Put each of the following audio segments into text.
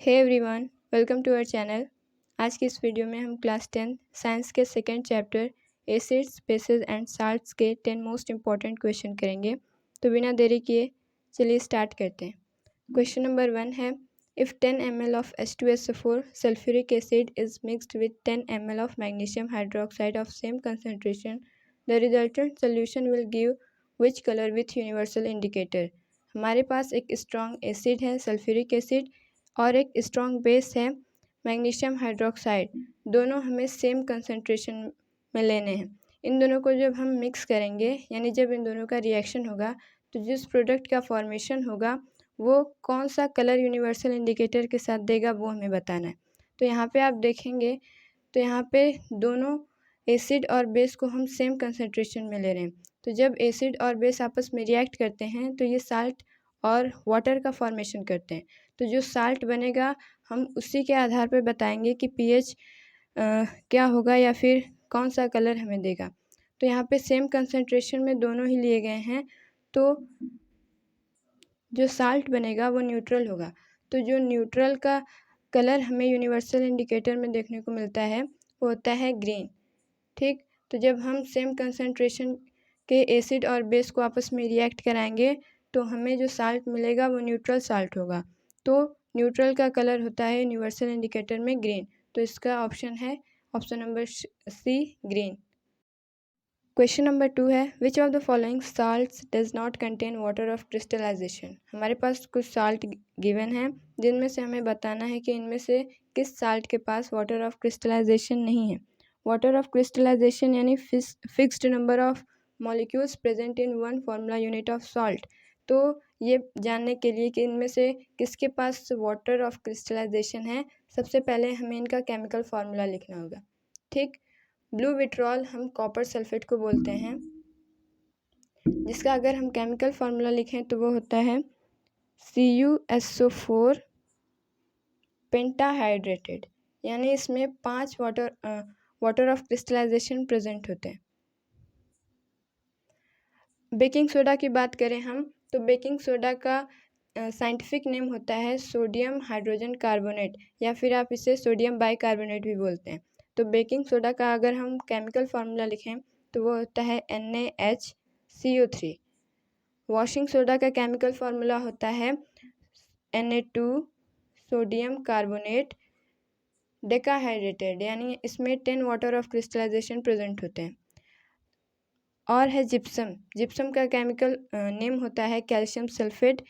Hey everyone, welcome to our channel. आज की इस वीडियो में हम क्लास 10 साइंस के second chapter acids bases and salts के 10 मोस्ट इम्पॉर्टेंट क्वेश्चन करेंगे। तो बिना देरी किए चलिए स्टार्ट करते हैं। क्वेश्चन नंबर 1 है, if 10 ml of H2SO4 sulphuric acid is mixed with 10 ml of magnesium hydroxide of same concentration, the resultant solution will give which colour with universal indicator. हमारे पास एक स्ट्रॉन्ग एसिड है sulphuric acid और एक strong base है magnesium hydroxide. दोनों हमें same concentration में लेने हैं। इन दोनों को जब हम मिक्स करेंगे यानी जब इन दोनों का रिएक्शन होगा तो जिस प्रोडक्ट का फॉर्मेशन होगा वो कौन सा कलर यूनिवर्सल इंडिकेटर के साथ देगा वो हमें बताना है। तो यहाँ पे आप देखेंगे तो यहाँ पे दोनों एसिड और बेस को हम सेम कंसंट्रेशन में ले रहे हैं। तो जब एसिड और बेस आपस में रिएक्ट करते हैं तो ये साल्ट और वाटर का फॉर्मेशन करते हैं। तो जो साल्ट बनेगा हम उसी के आधार पर बताएंगे कि पीएच क्या होगा या फिर कौन सा कलर हमें देगा। तो यहाँ पे सेम कंसंट्रेशन में दोनों ही लिए गए हैं तो जो साल्ट बनेगा वो न्यूट्रल होगा। तो जो न्यूट्रल का कलर हमें यूनिवर्सल इंडिकेटर में देखने को मिलता है वो होता है ग्रीन। ठीक, तो जब हम सेम कंसंट्रेशन के एसिड और बेस को आपस में रिएक्ट कराएंगे तो हमें जो साल्ट मिलेगा वो न्यूट्रल साल्ट होगा। तो न्यूट्रल का कलर होता है यूनिवर्सल इंडिकेटर में ग्रीन। तो इसका ऑप्शन है option number C, green. Question number 2 है, which of the following salts does not contain water of crystallisation. हमारे पास कुछ साल्ट गिवन है जिनमें से हमें बताना है कि इनमें से किस साल्ट के पास वाटर ऑफ क्रिस्टलाइजेशन नहीं है। वाटर ऑफ क्रिस्टलाइजेशन यानी fixed number of molecules present in one formula unit of salt. तो ये जानने के लिए कि इनमें से किसके पास वाटर ऑफ क्रिस्टलाइजेशन है, सबसे पहले हमें इनका केमिकल फार्मूला लिखना होगा। ठीक, ब्लू विट्रॉल हम कॉपर सल्फेट को बोलते हैं, जिसका अगर हम केमिकल फार्मूला लिखें तो वो होता है CuSO4 पेंटाहाइड्रेटेड, यानी इसमें 5 वाटर ऑफ क्रिस्टलाइजेशन प्रेजेंट होते हैं। बेकिंग सोडा की बात करें हम तो बेकिंग सोडा का साइंटिफिक नेम होता है सोडियम हाइड्रोजन कार्बोनेट या फिर आप इसे सोडियम बाइकार्बोनेट भी बोलते हैं। तो बेकिंग सोडा का अगर हम केमिकल फार्मूला लिखें तो वो होता है NaHCO3। वॉशिंग सोडा का केमिकल फार्मूला होता है Na2 सोडियम कार्बोनेट डेकाहाइड्रेटेड, यानी इसमें 10 वाटर ऑफ क्रिस्टलाइजेशन प्रेजेंट होते हैं। और है जिप्सम, जिप्सम का केमिकल नेम होता है कैल्शियम सल्फेट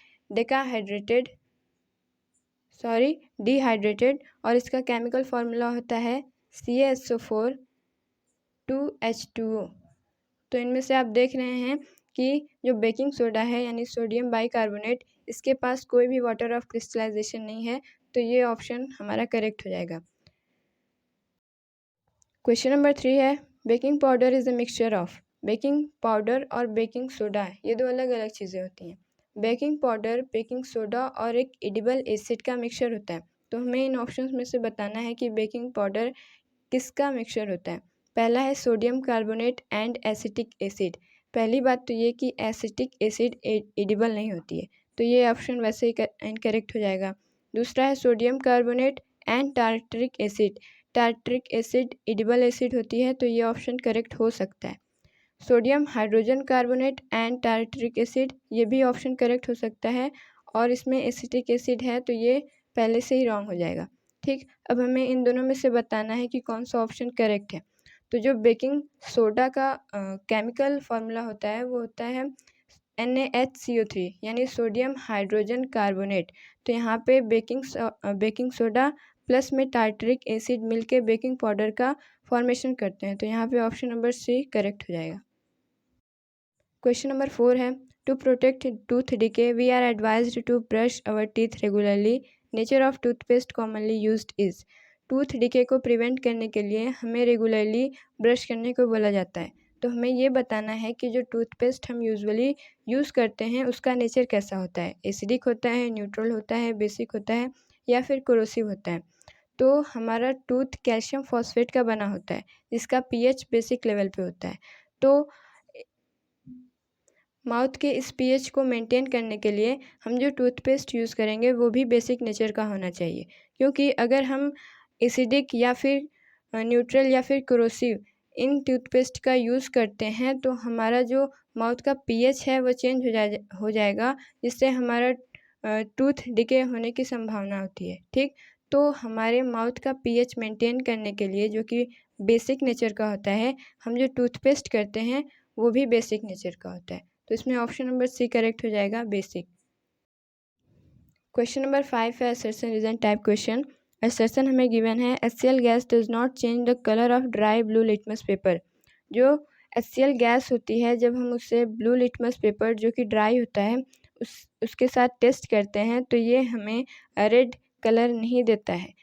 डिहाइड्रेटेड और इसका केमिकल फार्मूला होता है CaSO4 2H2O। तो इनमें से आप देख रहे हैं कि जो बेकिंग सोडा है यानी सोडियम बाइकार्बोनेट, इसके पास कोई भी वाटर ऑफ क्रिस्टलाइजेशन नहीं है। तो ये ऑप्शन हमारा करेक्ट हो जाएगा। क्वेश्चन नंबर 3 है, baking powder is a mixture of. Baking powder और बेकिंग सोडा ये दो अलग अलग चीज़ें होती हैं। बेकिंग पाउडर बेकिंग सोडा और एक एडिबल एसिड का मिक्सचर होता है। तो हमें इन ऑप्शंस में से बताना है कि बेकिंग पाउडर किसका मिक्सचर होता है। पहला है sodium carbonate and acetic acid. पहली बात तो ये कि एसिटिक एसिड एडिबल नहीं होती है, तो ये ऑप्शन वैसे ही इनकरेक्ट हो जाएगा। दूसरा है sodium carbonate and tartaric acid. Tartaric acid edible acid होती है, तो ये ऑप्शन करेक्ट हो सकता है। Sodium hydrogen carbonate and tartaric acid, ये भी ऑप्शन करेक्ट हो सकता है और इसमें एसिटिक एसिड है तो ये पहले से ही रॉन्ग हो जाएगा। ठीक, अब हमें इन दोनों में से बताना है कि कौन सा ऑप्शन करेक्ट है। तो जो बेकिंग सोडा का केमिकल फार्मूला होता है वो होता है NaHCO3 यानी सोडियम हाइड्रोजन कार्बोनेट। तो यहाँ पे बेकिंग सोडा प्लस में टार्टरिक एसिड मिलके बेकिंग पाउडर का फॉर्मेशन करते हैं। तो यहाँ पे ऑप्शन नंबर सी करेक्ट हो जाएगा। क्वेश्चन नंबर 4 है, to protect tooth decay we are advised to brush our teeth regularly. Nature of toothpaste commonly used is. Tooth decay को प्रिवेंट करने के लिए हमें रेगुलरली ब्रश करने को बोला जाता है। तो हमें ये बताना है कि जो टूथपेस्ट हम यूजुअली यूज़ करते हैं उसका नेचर कैसा होता है, एसिडिक होता है, न्यूट्रल होता है, बेसिक होता है या फिर कोरोसिव होता है। तो हमारा टूथ कैल्शियम फॉस्फेट का बना होता है जिसका pH बेसिक लेवल पे होता है। तो माउथ के इस पीएच को मेंटेन करने के लिए हम जो टूथपेस्ट यूज़ करेंगे वो भी बेसिक नेचर का होना चाहिए, क्योंकि अगर हम एसिडिक या फिर न्यूट्रल या फिर कोरोसिव इन टूथपेस्ट का यूज़ करते हैं तो हमारा जो माउथ का पीएच है वो चेंज हो जाएगा, जिससे हमारा टूथ डिके होने की संभावना होती है। ठीक, तो हमारे माउथ का पीएच मेंटेन करने के लिए जो कि बेसिक नेचर का होता है, हम जो टूथपेस्ट करते हैं वो भी बेसिक नेचर का होता है। तो इसमें ऑप्शन नंबर सी करेक्ट हो जाएगा, बेसिक। क्वेश्चन नंबर 5 है assertion reason type question. Assertion हमें गिवन है HCl gas does not change the colour of dry blue litmus paper. जो HCl गैस होती है, जब हम उससे ब्लू लिटमस पेपर जो कि ड्राई होता है उसके साथ टेस्ट करते हैं तो ये हमें रेड कलर नहीं देता है।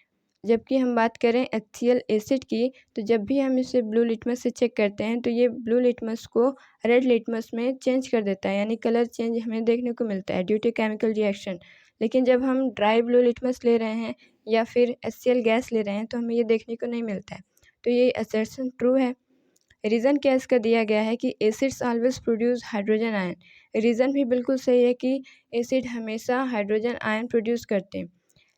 जबकि हम बात करें HCl एसिड की, तो जब भी हम इसे ब्लू लिटमस से चेक करते हैं तो ये ब्लू लिटमस को रेड लिटमस में चेंज कर देता है, यानी कलर चेंज हमें देखने को मिलता है ड्यू टू केमिकल रिएक्शन। लेकिन जब हम ड्राई ब्लू लिटमस ले रहे हैं या फिर HCl गैस ले रहे हैं तो हमें ये देखने को नहीं मिलता है। तो ये असर्शन ट्रू है। रीज़न क्या इसका दिया गया है कि acids always produce hydrogen ion. Reason भी बिल्कुल सही है कि एसिड हमेशा हाइड्रोजन आयन प्रोड्यूस करते हैं,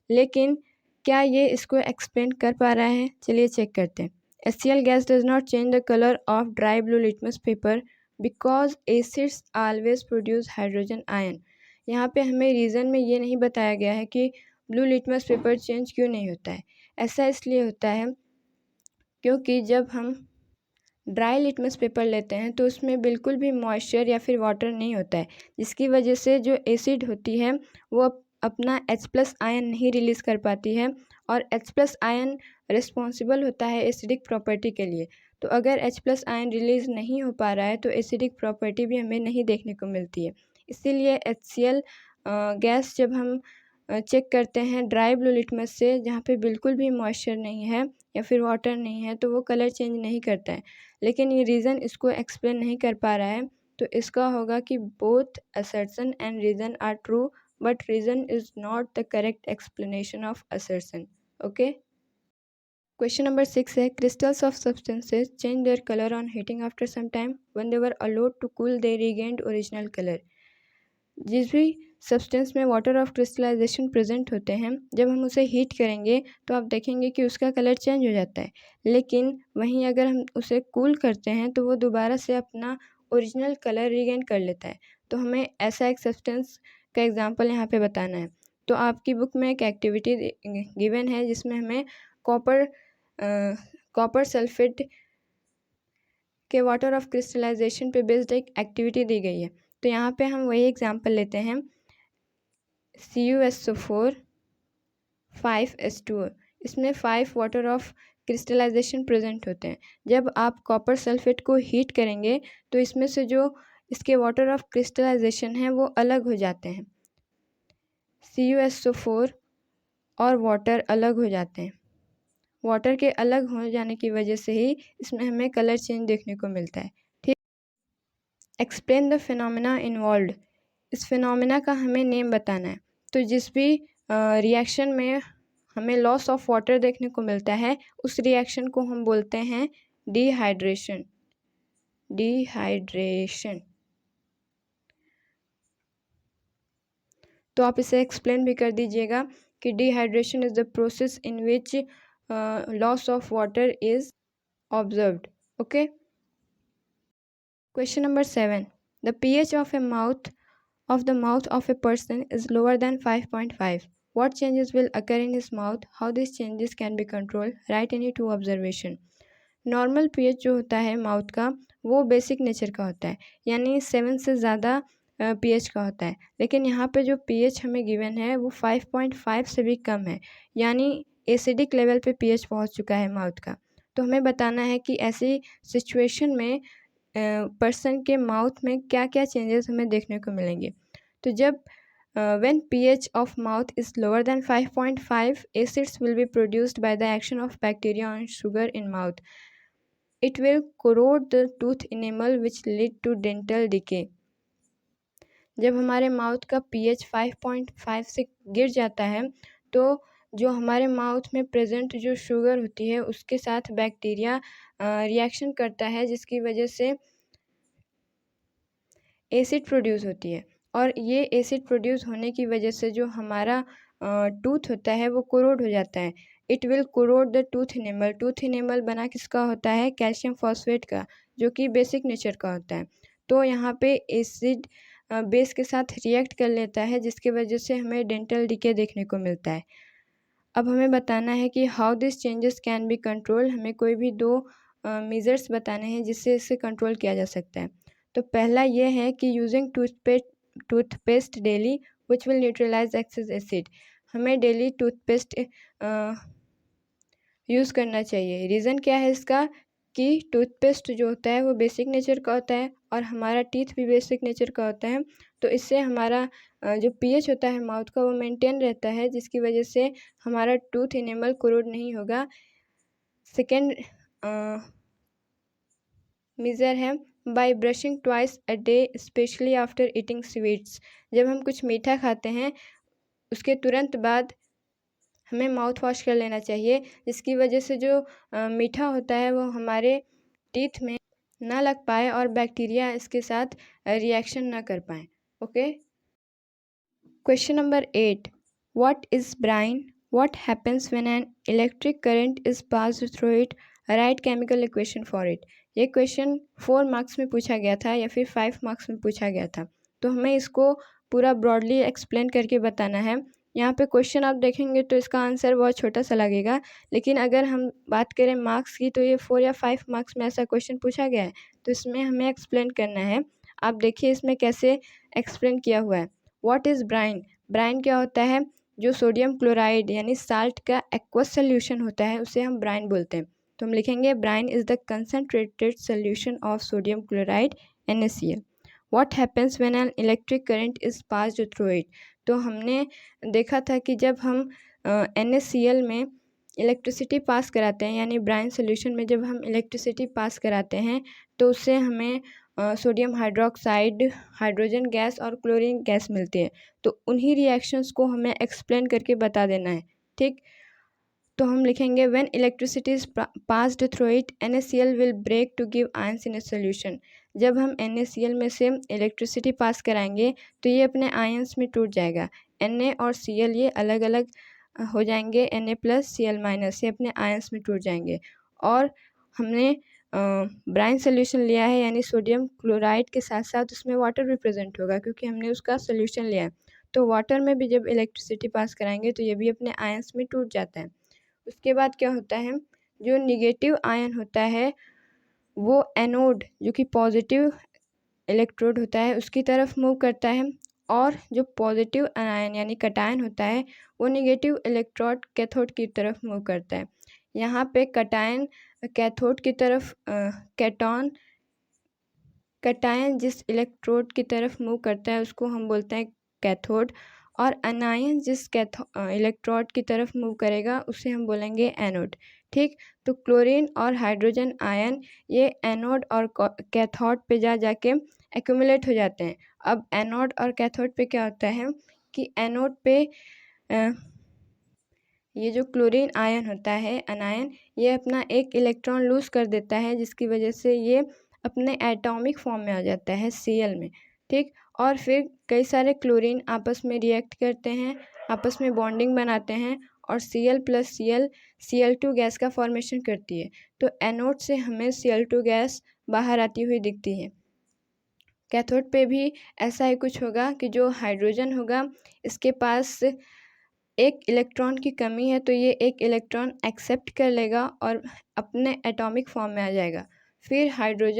लेकिन क्या ये इसको एक्सप्लेन कर पा रहा है? चलिए चेक करते हैं। HCl gas does not change the colour of dry blue litmus paper because acids always produce hydrogen ion. यहाँ पे हमें रीज़न में ये नहीं बताया गया है कि ब्लू लिटमस पेपर चेंज क्यों नहीं होता है। ऐसा इसलिए होता है क्योंकि जब हम ड्राई लिटमस पेपर लेते हैं तो उसमें बिल्कुल भी मॉइस्चर या फिर वाटर नहीं होता है, जिसकी वजह से जो एसिड होती है वो अपना H+ आयन नहीं रिलीज़ कर पाती है, और H+ आयन रिस्पॉन्सिबल होता है एसिडिक प्रॉपर्टी के लिए। तो अगर H+ आयन रिलीज़ नहीं हो पा रहा है तो एसिडिक प्रॉपर्टी भी हमें नहीं देखने को मिलती है। इसीलिए HCl गैस जब हम चेक करते हैं ड्राई ब्लू लिटमस से, जहाँ पे बिल्कुल भी मॉइस्चर नहीं है या फिर वाटर नहीं है, तो वो कलर चेंज नहीं करता है। लेकिन ये रीज़न इसको एक्सप्लेन नहीं कर पा रहा है, तो इसका होगा कि both assertion and reason are true but reason is not the correct explanation of assertion. Okay. Question number 6 है crystals of substances change their colour on heating after some time when they were allowed to cool they regained original colour. जिस भी substance में water of crystallisation present होते हैं, जब हम उसे heat करेंगे तो आप देखेंगे कि उसका कलर चेंज हो जाता है, लेकिन वहीं अगर हम उसे कूल करते हैं तो वो दोबारा से अपना ओरिजिनल कलर रीगेन कर लेता है। तो हमें ऐसा एक सब्सटेंस का एग्जांपल यहाँ पे बताना है। तो आपकी बुक में एक एक्टिविटी गिवन है जिसमें हमें कॉपर सल्फेट के वाटर ऑफ क्रिस्टलाइजेशन पे बेस्ड एक एक्टिविटी दी गई है। तो यहाँ पे हम वही एग्जांपल लेते हैं CuSO4 5H2O। इसमें 5 वाटर ऑफ क्रिस्टलाइजेशन प्रेजेंट होते हैं। जब आप कॉपर सल्फेट को हीट करेंगे तो इसमें से जो इसके वाटर ऑफ क्रिस्टलाइजेशन हैं वो अलग हो जाते हैं। CuSO4 और वाटर अलग हो जाते हैं। वाटर के अलग हो जाने की वजह से ही इसमें हमें कलर चेंज देखने को मिलता है। ठीक, एक्सप्लेन द फिनोमेना इन्वॉल्व्ड। इस फिनोमेना का हमें नेम बताना है। तो जिस भी रिएक्शन में हमें लॉस ऑफ वाटर देखने को मिलता है उस रिएक्शन को हम बोलते हैं डिहाइड्रेशन। डिहाइड्रेशन। तो आप इसे एक्सप्लेन भी कर दीजिएगा कि dehydration is the process in which loss of water is observed. Okay. Question number 7 the pH of the mouth of a person is lower than 5.5. What changes will occur in his mouth? How these changes can be controlled? Write any 2 observation. Normal pH जो होता है mouth का वो basic nature का होता है, यानी 7 से ज़्यादा pH का होता है। लेकिन यहाँ पे जो pH हमें गिवन है वो 5.5 से भी कम है, यानी एसिडिक लेवल पे pH पहुँच चुका है माउथ का। तो हमें बताना है कि ऐसी सिचुएशन में पर्सन के माउथ में क्या क्या चेंजेस हमें देखने को मिलेंगे। तो जब when pH of mouth is lower than 5.5, acids will be produced by the action of bacteria on sugar in mouth. It will corrode the tooth enamel which lead to dental decay. जब हमारे mouth का pH 5.5 से गिर जाता है तो जो हमारे माउथ में प्रेजेंट जो शुगर होती है उसके साथ बैक्टीरिया रिएक्शन करता है, जिसकी वजह से एसिड प्रोड्यूस होती है और ये एसिड प्रोड्यूस होने की वजह से जो हमारा टूथ होता है वो कोरोड हो जाता है। It will corrode the tooth enamel. Tooth enamel बना किसका होता है? कैल्शियम फॉस्फेट का, जो कि बेसिक नेचर का होता है। तो यहाँ पे एसिड बेस के साथ रिएक्ट कर लेता है, जिसकी वजह से हमें डेंटल डिके देखने को मिलता है। अब हमें बताना है कि how this changes can be control. हमें कोई भी दो मेजर्स बताने हैं जिससे इसे कंट्रोल किया जा सकता है। तो पहला ये है कि using toothpaste daily which will neutralise excess acid. हमें डेली टूथपेस्ट यूज़ करना चाहिए। रीज़न क्या है इसका? कि टूथपेस्ट जो होता है वो बेसिक नेचर का होता है और हमारा टीथ भी बेसिक नेचर का होता है। तो इससे हमारा जो पीएच होता है माउथ का वो मेंटेन रहता है, जिसकी वजह से हमारा टूथ इनेमल कोरोड नहीं होगा। सेकेंड मेजर है by brushing twice a day especially after eating sweets. जब हम कुछ मीठा खाते हैं उसके तुरंत बाद हमें माउथ वॉश कर लेना चाहिए, जिसकी वजह से जो मीठा होता है वो हमारे टीथ में ना लग पाए और बैक्टीरिया इसके साथ रिएक्शन ना कर पाए। Okay. Question number 8, what is brine? What happens when an electric current is passed through it? Write chemical equation for it. ये क्वेश्चन 4 मार्क्स में पूछा गया था या फिर 5 मार्क्स में पूछा गया था। तो हमें इसको पूरा ब्रॉडली एक्सप्लेन करके बताना है। यहाँ पे क्वेश्चन आप देखेंगे तो इसका आंसर बहुत छोटा सा लगेगा, लेकिन अगर हम बात करें मार्क्स की तो ये 4 या 5 मार्क्स में ऐसा क्वेश्चन पूछा गया है। तो इसमें हमें एक्सप्लेन करना है। आप देखिए इसमें कैसे एक्सप्लेन किया हुआ है। What is Bryan? ब्राइन क्या होता है? जो सोडियम क्लोराइड यानी साल्ट का एक्वस सोल्यूशन होता है उसे हम ब्राइन बोलते हैं। तो हम लिखेंगे brine is the concentrated solution of sodium chloride NaCl। What happens when an electric current is passed through it? तो हमने देखा था कि जब हम NaCl में इलेक्ट्रिसिटी पास कराते हैं, यानी ब्राइन सोल्यूशन में जब हम इलेक्ट्रिसिटी पास कराते हैं तो उससे हमें सोडियम हाइड्रोक्साइड, हाइड्रोजन गैस और क्लोरीन गैस मिलती है। तो उन्हीं रिएक्शंस को हमें एक्सप्लेन करके बता देना है। ठीक, तो हम लिखेंगे when electricity is passed through it NaCl will break to give ions in a solution. जब हम NaCl में से इलेक्ट्रिसिटी पास कराएंगे तो ये अपने आयंस में टूट जाएगा। Na और Cl ये अलग अलग हो जाएंगे, Na+Cl-, ये अपने आयंस में टूट जाएंगे। और हमने ब्राइन सोल्यूशन लिया है, यानी सोडियम क्लोराइड के साथ साथ उसमें वाटर भी प्रेजेंट होगा क्योंकि हमने उसका सोल्यूशन लिया है। तो वाटर में भी जब इलेक्ट्रिसिटी पास कराएंगे तो ये भी अपने आयंस में टूट जाता है। उसके बाद क्या होता है, जो निगेटिव आयन होता है वो एनोड जो कि पॉजिटिव इलेक्ट्रोड होता है उसकी तरफ मूव करता है, और जो पॉजिटिव आयन यानी कटायन होता है वो निगेटिव इलेक्ट्रोड कैथोड की तरफ मूव करता है। यहाँ पे कटायन कैथोड की तरफ कटायन जिस इलेक्ट्रोड की तरफ मूव करता है उसको हम बोलते हैं कैथोड, और अनायन जिस इलेक्ट्रोड की तरफ मूव करेगा उसे हम बोलेंगे एनोड। ठीक, तो क्लोरीन और हाइड्रोजन आयन ये एनोड और कैथोड पे जाके एक्यूमुलेट हो जाते हैं। अब एनोड और कैथोड पे क्या होता है कि एनोड पे ये जो क्लोरीन आयन होता है, अनायन, ये अपना एक इलेक्ट्रॉन लूज़ कर देता है, जिसकी वजह से ये अपने एटॉमिक फॉर्म में आ जाता है Cl में। ठीक, और फिर कई सारे क्लोरीन आपस में रिएक्ट करते हैं, आपस में बॉन्डिंग बनाते हैं और Cl+Cl Cl2 गैस का फॉर्मेशन करती है। तो एनोड से हमें Cl2 गैस बाहर आती हुई दिखती है। कैथोड पे भी ऐसा ही कुछ होगा कि जो हाइड्रोजन होगा इसके पास एक इलेक्ट्रॉन की कमी है, तो ये एक इलेक्ट्रॉन एक्सेप्ट कर लेगा और अपने एटॉमिक फॉर्म में आ जाएगा। फिर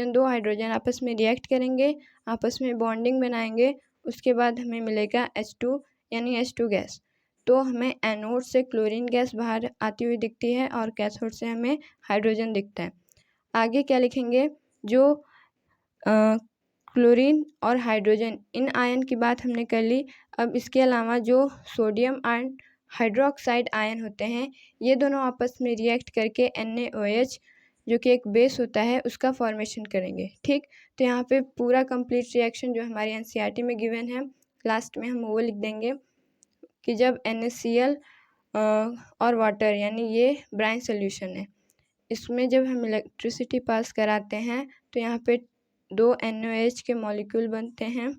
दो हाइड्रोजन आपस में रिएक्ट करेंगे, आपस में बॉन्डिंग बनाएंगे, उसके बाद हमें मिलेगा H2 यानी H2 गैस। तो हमें एनोड से क्लोरीन गैस बाहर आती हुई दिखती है और कैथोड से हमें हाइड्रोजन दिखता है। आगे क्या लिखेंगे, जो क्लोरीन और हाइड्रोजन इन आयन की बात हमने कर ली। अब इसके अलावा जो सोडियम आयन हाइड्रोक्साइड आयन होते हैं ये दोनों आपस में रिएक्ट करके NaOH जो कि एक बेस होता है उसका फॉर्मेशन करेंगे। ठीक, तो यहाँ पे पूरा कंप्लीट रिएक्शन जो हमारी NCERT में गिवन है लास्ट में हम वो लिख देंगे कि जब NaCl और वाटर यानी ये ब्राइन सोल्यूशन है, इसमें जब हम इलेक्ट्रिसिटी पास कराते हैं तो यहाँ पे दो NaOH के मॉलिक्यूल बनते हैं,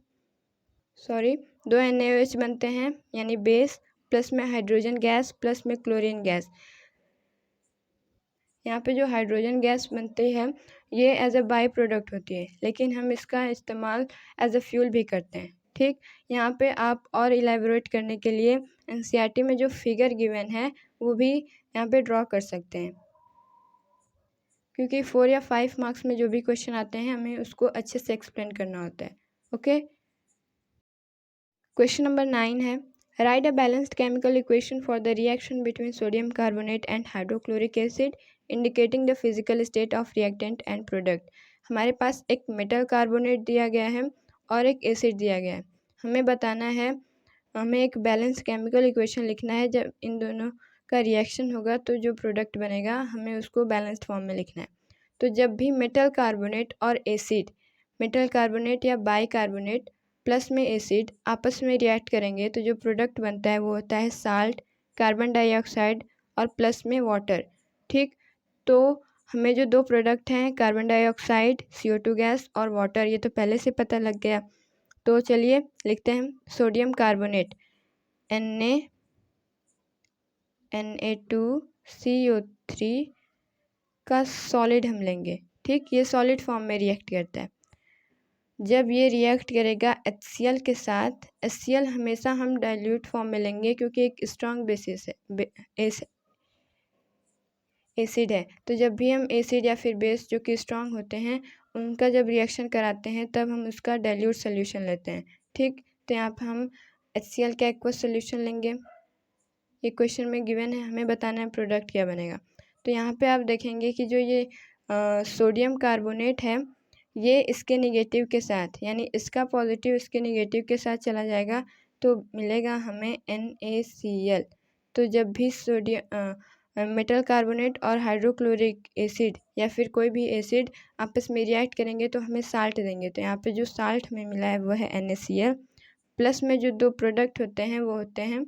दो NaOH बनते हैं यानी बेस, प्लस में हाइड्रोजन गैस, प्लस में क्लोरीन गैस। यहाँ पे जो हाइड्रोजन गैस बनती है ये एज अ बाई प्रोडक्ट होती है, लेकिन हम इसका इस्तेमाल एज अ फ्यूल भी करते हैं। ठीक, यहाँ पे आप और इलेबोरेट करने के लिए NCERT में जो फिगर गिवन है वो भी यहाँ पे ड्रॉ कर सकते हैं, क्योंकि 4 या 5 मार्क्स में जो भी क्वेश्चन आते हैं हमें उसको अच्छे से एक्सप्लेन करना होता है। ओके, क्वेश्चन नंबर 9 है, right a balanced chemical equation for the reaction between sodium carbonate and hydrochloric acid indicating the physical state of reactant and product. हमारे पास एक मेटल कार्बोनेट दिया गया है और एक एसिड दिया गया है। हमें बताना है, हमें एक बैलेंस केमिकल इक्वेशन लिखना है। जब इन दोनों का रिएक्शन होगा तो जो प्रोडक्ट बनेगा हमें उसको बैलेंस्ड फॉर्म में लिखना है। तो जब भी मेटल कार्बोनेट और एसिड, मेटल कार्बोनेट या बाई कार्बोनेट प्लस में एसिड आपस में रिएक्ट करेंगे तो जो प्रोडक्ट बनता है वो होता है साल्ट, कार्बन डाइऑक्साइड और प्लस में वाटर। ठीक, तो हमें जो दो प्रोडक्ट हैं कार्बन डाइऑक्साइड CO2 गैस और वाटर, ये तो पहले से पता लग गया। तो चलिए लिखते हैं सोडियम कार्बोनेट Na2CO3 का सॉलिड हम लेंगे। ठीक, ये सॉलिड फॉर्म में रिएक्ट करता है। जब ये रिएक्ट करेगा HCl के साथ, HCl हमेशा हम डाइल्यूट फॉर्म में लेंगे क्योंकि एक स्ट्रॉन्ग बेसिस है, एसिड है। तो जब भी हम एसिड या फिर बेस जो कि स्ट्रॉन्ग होते हैं उनका जब रिएक्शन कराते हैं तब हम उसका डाइल्यूट सोल्यूशन लेते हैं। ठीक, तो यहाँ पर हम HCl का एक्वस सोल्यूशन लेंगे। ये क्वेश्चन में गिवन है, हमें बताना है प्रोडक्ट क्या बनेगा। तो यहाँ पे आप देखेंगे कि जो ये सोडियम कार्बोनेट है ये इसके निगेटिव के साथ, यानी इसका पॉजिटिव इसके निगेटिव के साथ चला जाएगा तो मिलेगा हमें NaCl। तो जब भी मेटल कार्बोनेट और हाइड्रोक्लोरिक एसिड या फिर कोई भी एसिड आपस में रिएक्ट करेंगे तो हमें साल्ट देंगे। तो यहाँ पे जो साल्ट हमें मिला है वो है NaCl, प्लस में जो दो प्रोडक्ट होते हैं वो होते हैं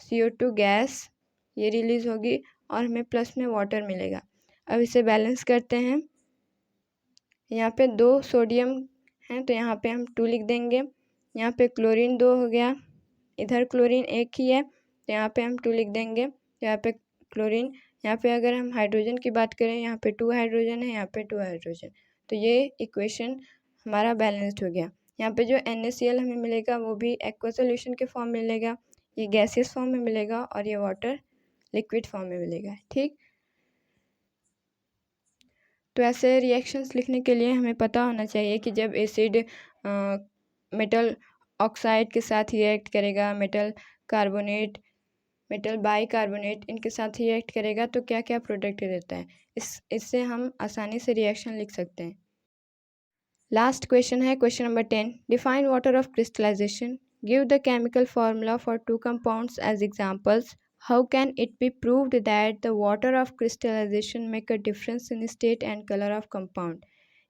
CO2 गैस, ये रिलीज़ होगी और हमें प्लस में वाटर मिलेगा। अब इसे बैलेंस करते हैं। यहाँ पे दो सोडियम हैं तो यहाँ पे हम 2 लिख देंगे। यहाँ पे क्लोरीन 2 हो गया, इधर क्लोरीन एक ही है तो यहाँ पे हम 2 लिख देंगे। यहाँ पे क्लोरीन, यहाँ पे अगर हम हाइड्रोजन की बात करें यहाँ पे 2 हाइड्रोजन है, यहाँ पे 2 हाइड्रोजन। तो ये इक्वेशन हमारा बैलेंस्ड हो गया। यहाँ पे जो NaCl हमें मिलेगा वो भी एक्वा सोल्यूशन के फॉर्म में मिलेगा, ये गैसियस फॉर्म में मिलेगा और ये वाटर लिक्विड फॉर्म में मिलेगा। ठीक, तो ऐसे रिएक्शंस लिखने के लिए हमें पता होना चाहिए कि जब एसिड मेटल ऑक्साइड के साथ रिएक्ट करेगा, metal carbonate, metal by carbonate इनके साथ रिएक्ट करेगा तो क्या क्या प्रोडक्ट देता है। इससे हम आसानी से रिएक्शन लिख सकते हैं। लास्ट क्वेश्चन है question number 10, define water of crystallisation, give the chemical formula for 2 compounds as examples, how can it be proved that the water of crystallization make a difference in state and color of compound।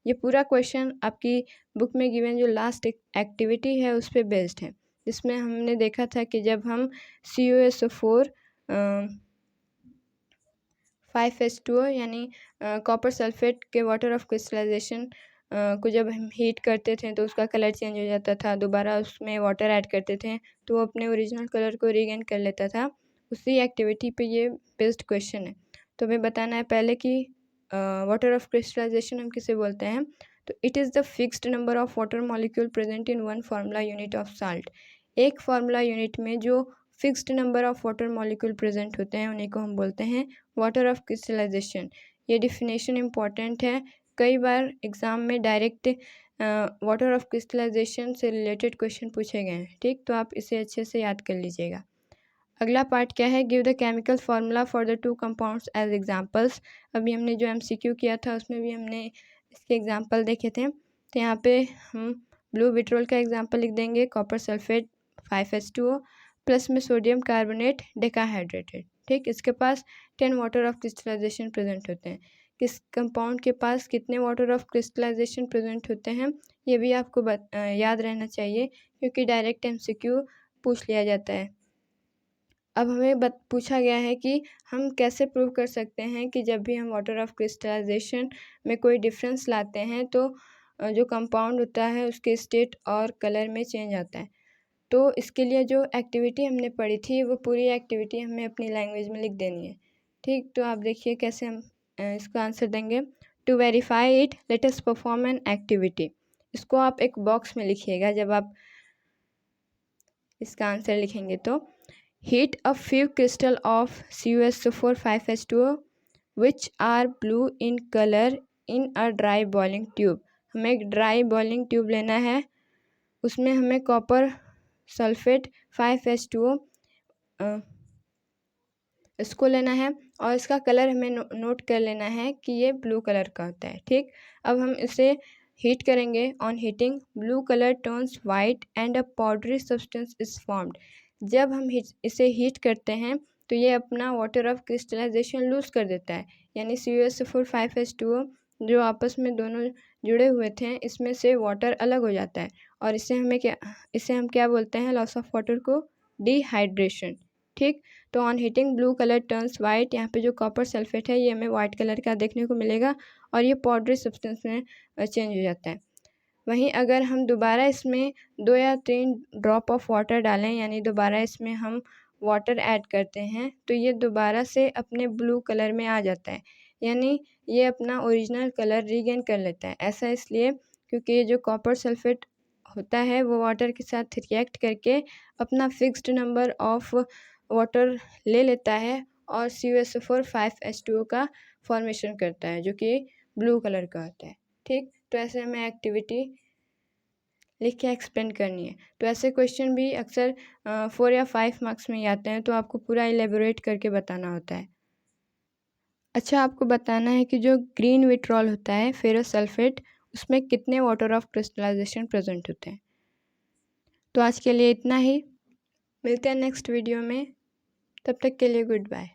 ये पूरा question आपकी book में given जो last activity है उस पर based है, जिसमें हमने देखा था कि जब हम CuSO4 5H2O यानी कॉपर सल्फेट के वाटर ऑफ क्रिस्टलाइजेशन को जब हम हीट करते थे तो उसका कलर चेंज हो जाता था, दोबारा उसमें वाटर ऐड करते थे तो वो अपने ओरिजिनल कलर को रीगेन कर लेता था। उसी एक्टिविटी पे ये बेस्ड क्वेश्चन है। तो हमें बताना है पहले कि वाटर ऑफ क्रिस्टलाइजेशन हम किसे बोलते हैं। तो it is the fixed number of water molecule present in one formula unit of salt. एक फार्मूला यूनिट में जो fixed number of water molecule present होते हैं उन्हीं को हम बोलते हैं वाटर ऑफ क्रिस्टलाइजेशन। ये डिफिनेशन इम्पॉर्टेंट है, कई बार एग्ज़ाम में डायरेक्ट वाटर ऑफ क्रिस्टलाइजेशन से रिलेटेड क्वेश्चन पूछे गए हैं। ठीक, तो आप इसे अच्छे से याद कर लीजिएगा। अगला पार्ट क्या है, give the chemical formula for the 2 compounds as examples. अभी हमने जो MCQ किया था उसमें भी हमने इसके एग्जांपल देखे थे। तो यहाँ पे हम ब्लू विट्रोल का एग्जांपल लिख देंगे, कॉपर सल्फेट 5H2O प्लस में सोडियम कार्बोनेट डेकाहाइड्रेटेड। ठीक, इसके पास 10 वाटर ऑफ क्रिस्टलाइजेशन प्रेजेंट होते हैं। किस कंपाउंड के पास कितने वाटर ऑफ क्रिस्टलाइजेशन प्रेजेंट होते हैं ये भी आपको याद रहना चाहिए, क्योंकि डायरेक्ट MCQ पूछ लिया जाता है। अब हमें पूछा गया है कि हम कैसे प्रूव कर सकते हैं कि जब भी हम वाटर ऑफ क्रिस्टलाइजेशन में कोई डिफरेंस लाते हैं तो जो कंपाउंड होता है उसके स्टेट और कलर में चेंज आता है। तो इसके लिए जो एक्टिविटी हमने पढ़ी थी वो पूरी एक्टिविटी हमें अपनी लैंग्वेज में लिख देनी है। ठीक, तो आप देखिए कैसे हम इसका आंसर देंगे। To verify it let us perform an activity. इसको आप एक बॉक्स में लिखिएगा जब आप इसका आंसर लिखेंगे तो। Heat a few crystal of CuSO4 5H2O which are blue in colour in a dry boiling tube. हमें एक ड्राई बॉइलिंग ट्यूब लेना है, उसमें हमें कॉपर सल्फेट 5H2O इसको लेना है और इसका कलर हमें नोट कर लेना है कि ये ब्लू कलर का होता है। ठीक, अब हम इसे हीट करेंगे। On heating blue colour turns white and a powdery substance is formed. जब हम इसे हीट करते हैं तो ये अपना वाटर ऑफ क्रिस्टलाइजेशन लूज कर देता है, यानी CuSO4 5H2O जो आपस में दोनों जुड़े हुए थे इसमें से वाटर अलग हो जाता है और इसे हम क्या बोलते हैं, लॉस ऑफ वाटर को डिहाइड्रेशन। ठीक, तो on heating blue colour turns white. यहाँ पे जो कॉपर सल्फेट है ये हमें वाइट कलर का देखने को मिलेगा और ये पाउडरी सब्सटेंस में चेंज हो जाता है। वहीं अगर हम दोबारा इसमें 2 या 3 ड्रॉप ऑफ वाटर डालें, यानी दोबारा इसमें हम वाटर ऐड करते हैं तो ये दोबारा से अपने ब्लू कलर में आ जाता है, यानी ये अपना ओरिजिनल कलर रीगेन कर लेता है। ऐसा इसलिए क्योंकि ये जो कॉपर सल्फेट होता है वो वाटर के साथ रिएक्ट करके अपना फिक्स्ड नंबर ऑफ वाटर ले लेता है और CuSO4 5H2O का फॉर्मेशन करता है जो कि ब्लू कलर का होता है। ठीक, तो ऐसे हमें एक्टिविटी लिख के एक्सप्लेन करनी है। तो ऐसे क्वेश्चन भी अक्सर 4 या 5 मार्क्स में ही आते हैं, तो आपको पूरा इलेबोरेट करके बताना होता है। अच्छा, आपको बताना है कि जो ग्रीन विट्रॉल होता है फेरस सल्फेट उसमें कितने वाटर ऑफ क्रिस्टलाइजेशन प्रेजेंट होते हैं। तो आज के लिए इतना ही, मिलते हैं नेक्स्ट वीडियो में, तब तक के लिए गुड बाय।